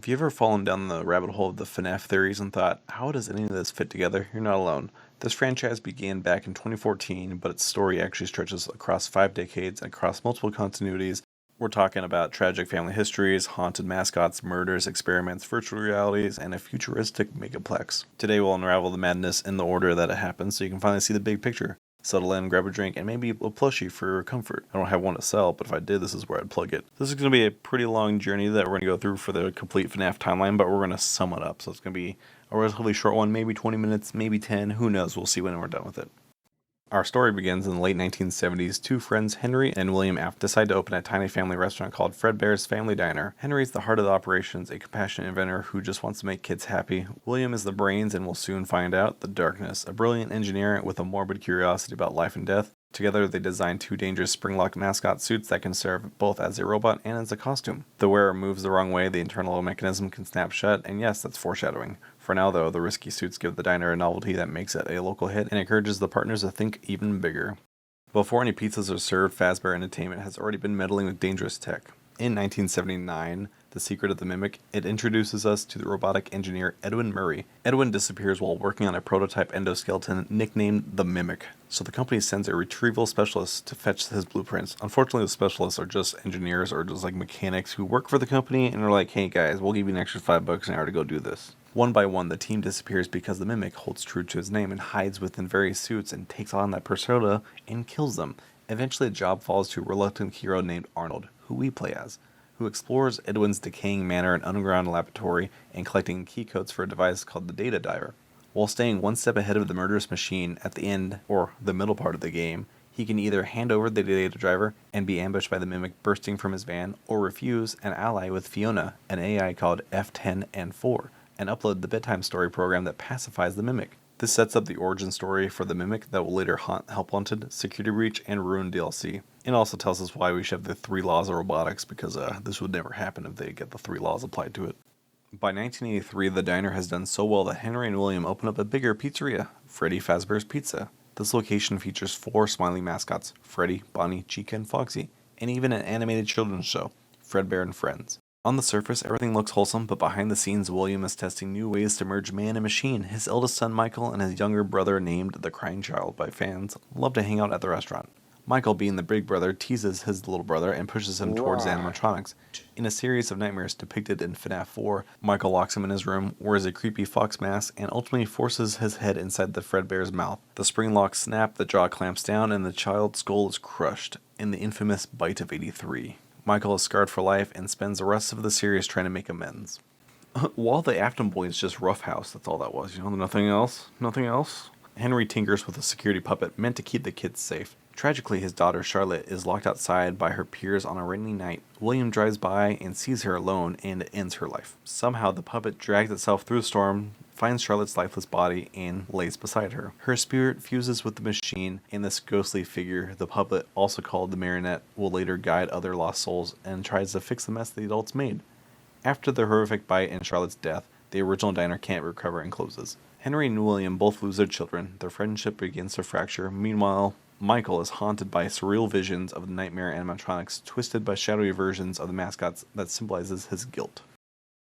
If you ever fallen down the rabbit hole of the FNAF theories and thought, how does any of this fit together? You're not alone. This franchise began back in 2014, but its story actually stretches across 5 decades and across multiple continuities. We're talking about tragic family histories, haunted mascots, murders, experiments, virtual realities, and a futuristic megaplex. Today we'll unravel the madness in the order that it happens so you can finally see the big picture. Settle in, grab a drink, and maybe a plushie for your comfort. I don't have one to sell, but if I did, this is where I'd plug it. This is going to be a pretty long journey that we're going to go through for the complete FNAF timeline, but we're going to sum it up. So it's going to be a relatively short one, maybe 20 minutes, maybe 10, who knows, we'll see when we're done with it. Our story begins in the late 1970s. Two friends, Henry and William F., decide to open a tiny family restaurant called Fredbear's Family Diner. Henry's the heart of the operations, a compassionate inventor who just wants to make kids happy. William is the brains and we'll soon find out the darkness, a brilliant engineer with a morbid curiosity about life and death. Together, they design 2 dangerous spring-lock mascot suits that can serve both as a robot and as a costume. If the wearer moves the wrong way, the internal mechanism can snap shut, and yes, that's foreshadowing. For now, though, the risky suits give the diner a novelty that makes it a local hit and encourages the partners to think even bigger. Before any pizzas are served, Fazbear Entertainment has already been meddling with dangerous tech. In 1979, The Secret of the Mimic, it introduces us to the robotic engineer Edwin Murray. Edwin disappears while working on a prototype endoskeleton nicknamed the Mimic, so the company sends a retrieval specialist to fetch his blueprints. Unfortunately, the specialists are just engineers or just like mechanics who work for the company and are like, hey guys, we'll give you an extra $5 an hour to go do this. One by one, the team disappears because the Mimic holds true to his name and hides within various suits and takes on that persona and kills them. Eventually, the job falls to a reluctant hero named Arnold, who we play as, who explores Edwin's decaying manor and underground laboratory and collecting key codes for a device called the Data Diver. While staying one step ahead of the murderous machine at the end, or the middle part of the game, he can either hand over the Data Driver and be ambushed by the Mimic bursting from his van, or refuse and ally with Fiona, an AI called F10 and 4, and upload the bedtime story program that pacifies the Mimic. This sets up the origin story for the Mimic that will later haunt Help Wanted, Security Breach, and Ruin DLC. It also tells us why we should have the 3 laws of robotics, because this would never happen if they get the 3 laws applied to it. By 1983, the diner has done so well that Henry and William open up a bigger pizzeria, Freddy Fazbear's Pizza. This location features 4 smiling mascots, Freddy, Bonnie, Chica, and Foxy, and even an animated children's show, Fredbear and Friends. On the surface, everything looks wholesome, but behind the scenes, William is testing new ways to merge man and machine. His eldest son, Michael, and his younger brother, named the Crying Child by fans, love to hang out at the restaurant. Michael, being the big brother, teases his little brother and pushes him towards animatronics. In a series of nightmares depicted in FNAF 4, Michael locks him in his room, wears a creepy fox mask, and ultimately forces his head inside the Fredbear's mouth. The spring locks snap, the jaw clamps down, and the child's skull is crushed in the infamous Bite of 83. Michael is scarred for life and spends the rest of the series trying to make amends. While the Afton Boys just roughhouse, that's all that was, nothing else? Nothing else? Henry tinkers with a security puppet meant to keep the kids safe. Tragically, his daughter Charlotte is locked outside by her peers on a rainy night. William drives by and sees her alone and ends her life. Somehow, the puppet drags itself through the storm, finds Charlotte's lifeless body, and lays beside her. Her spirit fuses with the machine, and this ghostly figure, the puppet, also called the marionette, will later guide other lost souls and tries to fix the mess the adults made. After the horrific bite and Charlotte's death, the original diner can't recover and closes. Henry and William both lose their children. Their friendship begins to fracture. Meanwhile, Michael is haunted by surreal visions of the nightmare animatronics, twisted by shadowy versions of the mascots that symbolizes his guilt.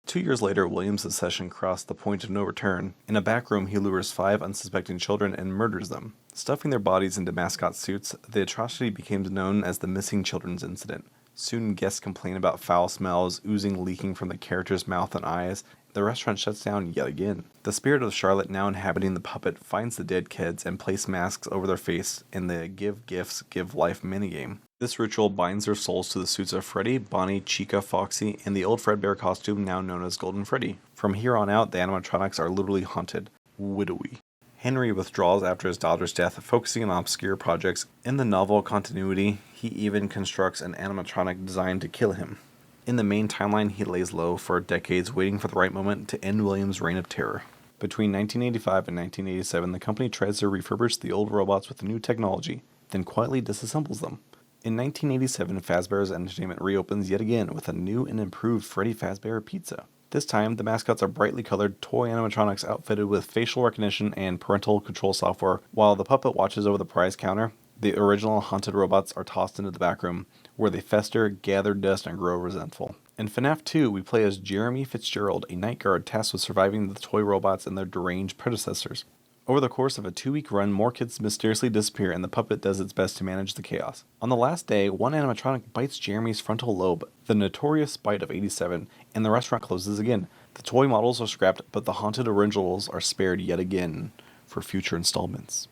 2 years later, William's obsession crossed the point of no return. In a back room, he lures 5 unsuspecting children and murders them. Stuffing their bodies into mascot suits, the atrocity became known as the Missing Children's Incident. Soon, guests complain about foul smells, leaking from the character's mouth and eyes. The restaurant shuts down yet again. The spirit of Charlotte, now inhabiting the puppet, finds the dead kids and places masks over their face in the Give Gifts, Give Life minigame. This ritual binds their souls to the suits of Freddy, Bonnie, Chica, Foxy, and the old Fredbear costume now known as Golden Freddy. From here on out, the animatronics are literally haunted. Widowy. Henry withdraws after his daughter's death, focusing on obscure projects. In the novel continuity, he even constructs an animatronic designed to kill him. In the main timeline, he lays low for decades, waiting for the right moment to end William's reign of terror. Between 1985 and 1987, the company tries to refurbish the old robots with new technology, then quietly disassembles them. In 1987, Fazbear's Entertainment reopens yet again with a new and improved Freddy Fazbear Pizza. This time, the mascots are brightly colored toy animatronics outfitted with facial recognition and parental control software. While the puppet watches over the prize counter, the original haunted robots are tossed into the back room, where they fester, gather dust, and grow resentful. In FNAF 2, we play as Jeremy Fitzgerald, a night guard tasked with surviving the toy robots and their deranged predecessors. Over the course of a 2-week run, more kids mysteriously disappear and the puppet does its best to manage the chaos. On the last day, one animatronic bites Jeremy's frontal lobe, the notorious bite of 87, and the restaurant closes again. The toy models are scrapped, but the haunted originals are spared yet again for future installments.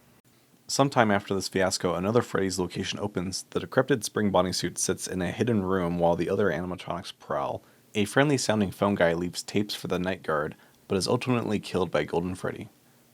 Sometime after this fiasco, another Freddy's location opens. The decrepit spring bodysuit sits in a hidden room while the other animatronics prowl. A friendly-sounding phone guy leaves tapes for the night guard, but is ultimately killed by Golden Freddy.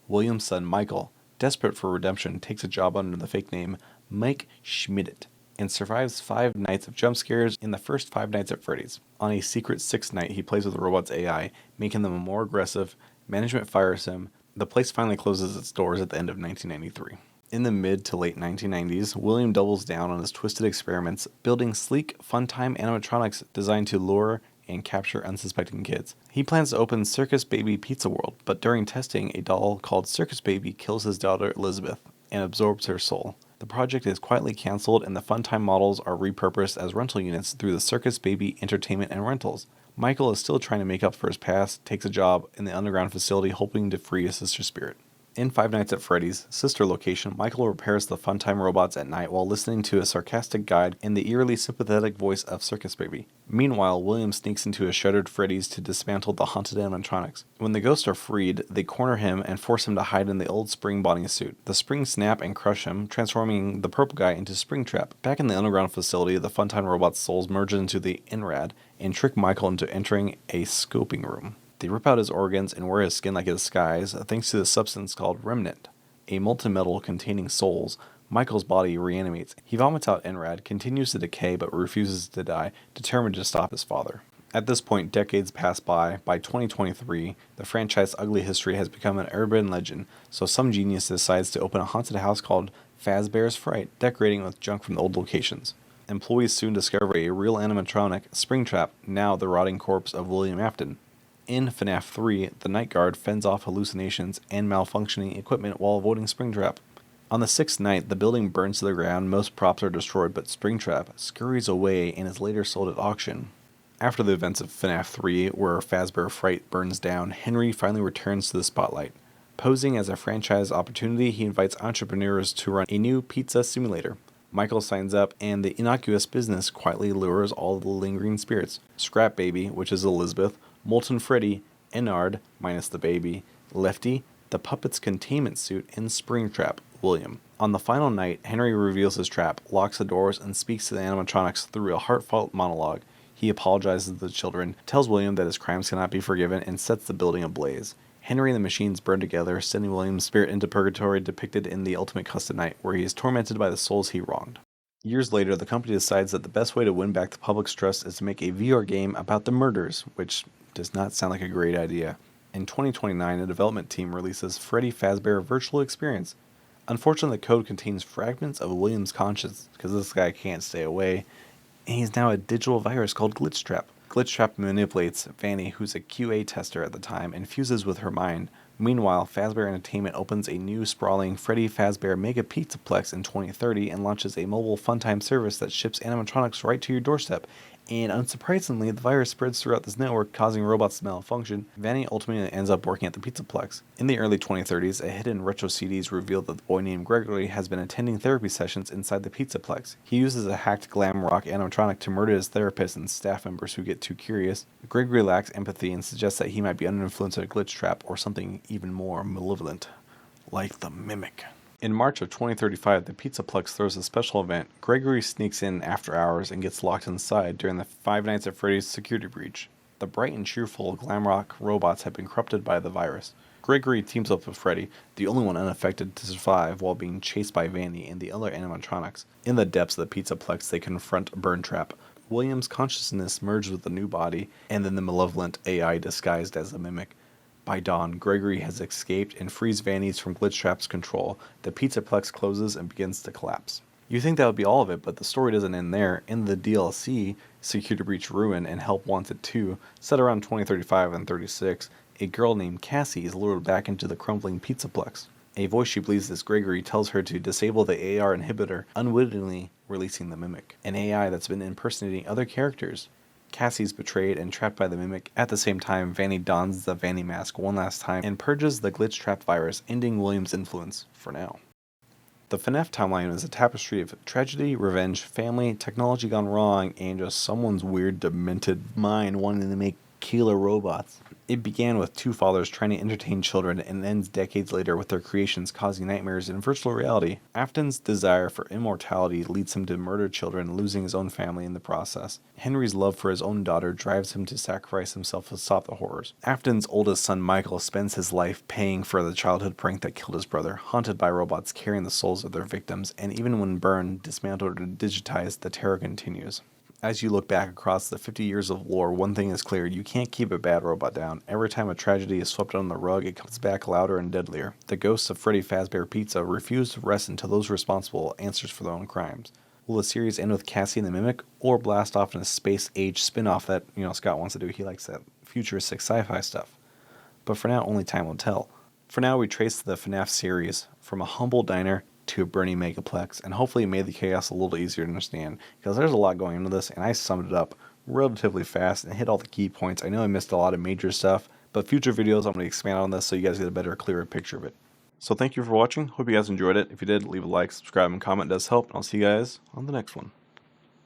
William's son Michael, desperate for redemption, takes a job under the fake name Mike Schmidt and survives 5 nights of jump scares in the first 5 nights at Freddy's. On a secret 6th night, he plays with the robot's AI, making them more aggressive. Management fires him. The place finally closes its doors at the end of 1993. In the mid to late 1990s, William doubles down on his twisted experiments, building sleek, fun-time animatronics designed to lure and capture unsuspecting kids. He plans to open Circus Baby Pizza World, but during testing, a doll called Circus Baby kills his daughter Elizabeth and absorbs her soul. The project is quietly cancelled and the Funtime models are repurposed as rental units through the Circus Baby Entertainment and Rentals. Michael is still trying to make up for his past, takes a job in the underground facility hoping to free his sister's spirit. In 5 Nights at Freddy's, sister location, Michael repairs the Funtime robots at night while listening to a sarcastic guide in the eerily sympathetic voice of Circus Baby. Meanwhile, William sneaks into a shuttered Freddy's to dismantle the haunted animatronics. When the ghosts are freed, they corner him and force him to hide in the old spring bodysuit. The springs snap and crush him, transforming the purple guy into Springtrap. Back in the underground facility, the Funtime robot's souls merge into the Ennard and trick Michael into entering a scoping room. They rip out his organs and wear his skin like a disguise, thanks to the substance called Remnant, a molten metal containing souls. Michael's body reanimates. He vomits out Ennard, continues to decay but refuses to die, determined to stop his father. At this point, decades pass by. By 2023, the franchise's ugly history has become an urban legend, so some genius decides to open a haunted house called Fazbear Frights, decorating with junk from the old locations. Employees soon discover a real animatronic, Springtrap, now the rotting corpse of William Afton. In FNAF 3, the night guard fends off hallucinations and malfunctioning equipment while avoiding Springtrap. On the 6th night, the building burns to the ground, most props are destroyed, but Springtrap scurries away and is later sold at auction. After the events of FNAF 3, where Fazbear Fright burns down, Henry finally returns to the spotlight. Posing as a franchise opportunity, he invites entrepreneurs to run a new pizza simulator. Michael signs up, and the innocuous business quietly lures all the lingering spirits. Scrap Baby, which is Elizabeth, Molten Freddy, Ennard, minus the baby, Lefty, the puppet's containment suit, and Springtrap, William. On the final night, Henry reveals his trap, locks the doors, and speaks to the animatronics through a heartfelt monologue. He apologizes to the children, tells William that his crimes cannot be forgiven, and sets the building ablaze. Henry and the machines burn together, sending William's spirit into purgatory, depicted in the Ultimate Custom Night, where he is tormented by the souls he wronged. Years later, the company decides that the best way to win back the public's trust is to make a VR game about the murders, which does not sound like a great idea. In 2029, a development team releases Freddy Fazbear Virtual Experience. Unfortunately, the code contains fragments of William's conscience, because this guy can't stay away, and he's now a digital virus called Glitchtrap. Glitchtrap manipulates Vanny, who's a QA tester at the time, and fuses with her mind. Meanwhile, Fazbear Entertainment opens a new sprawling Freddy Fazbear Mega Pizzaplex in 2030 and launches a mobile Funtime service that ships animatronics right to your doorstep. And unsurprisingly, the virus spreads throughout this network, causing robots to malfunction. Vanny ultimately ends up working at the Pizzaplex. In the early 2030s, a hidden retro CDs reveal that the boy named Gregory has been attending therapy sessions inside the Pizzaplex. He uses a hacked glam rock animatronic to murder his therapist and staff members who get too curious. Gregory lacks empathy and suggests that he might be under influence of a glitch trap or something even more malevolent, like the Mimic. In March of 2035, the Pizzaplex throws a special event. Gregory sneaks in after hours and gets locked inside during the 5 Nights at Freddy's security breach. The bright and cheerful glam rock robots have been corrupted by the virus. Gregory teams up with Freddy, the only one unaffected, to survive while being chased by Vanny and the other animatronics. In the depths of the Pizzaplex, they confront Burntrap. William's consciousness merges with the new body, and then the malevolent AI disguised as a mimic. By dawn, Gregory has escaped and frees Vanny's from Glitchtrap's control. The Pizzaplex closes and begins to collapse. You think that would be all of it, but the story doesn't end there. In the DLC, Security Breach Ruin and Help Wanted 2, set around 2035 and 36, a girl named Cassie is lured back into the crumbling Pizzaplex. A voice she believes is Gregory tells her to disable the AR inhibitor, unwittingly releasing the Mimic, an AI that's been impersonating other characters. Cassie's betrayed and trapped by the Mimic. At the same time, Vanny dons the Vanny mask one last time and purges the glitch trap virus, ending William's influence for now. The FNAF timeline is a tapestry of tragedy, revenge, family, technology gone wrong, and just someone's weird, demented mind wanting to make killer robots. It began with two fathers trying to entertain children and ends decades later with their creations causing nightmares in virtual reality. Afton's desire for immortality leads him to murder children, losing his own family in the process. Henry's love for his own daughter drives him to sacrifice himself to stop the horrors. Afton's oldest son Michael spends his life paying for the childhood prank that killed his brother, haunted by robots carrying the souls of their victims, and even when burned, dismantled, or digitized, the terror continues. As you look back across the 50 years of lore, one thing is clear: you can't keep a bad robot down. Every time a tragedy is swept under the rug, it comes back louder and deadlier. The ghosts of Freddy Fazbear Pizza refuse to rest until those responsible answers for their own crimes. Will the series end with Cassie and the Mimic, or blast off in a space-age spin-off that, Scott wants to do? He likes that futuristic sci-fi stuff. But for now, only time will tell. For now, we trace the FNAF series from a humble diner to a burning megaplex, and hopefully it made the chaos a little easier to understand, because there's a lot going into this, and I summed it up relatively fast and hit all the key points. I know I missed a lot of major stuff, but future videos I'm going to expand on this so you guys get a better, clearer picture of it. So thank you for watching. Hope you guys enjoyed it. If you did, leave a like, subscribe, and comment. It does help, and I'll see you guys on the next one.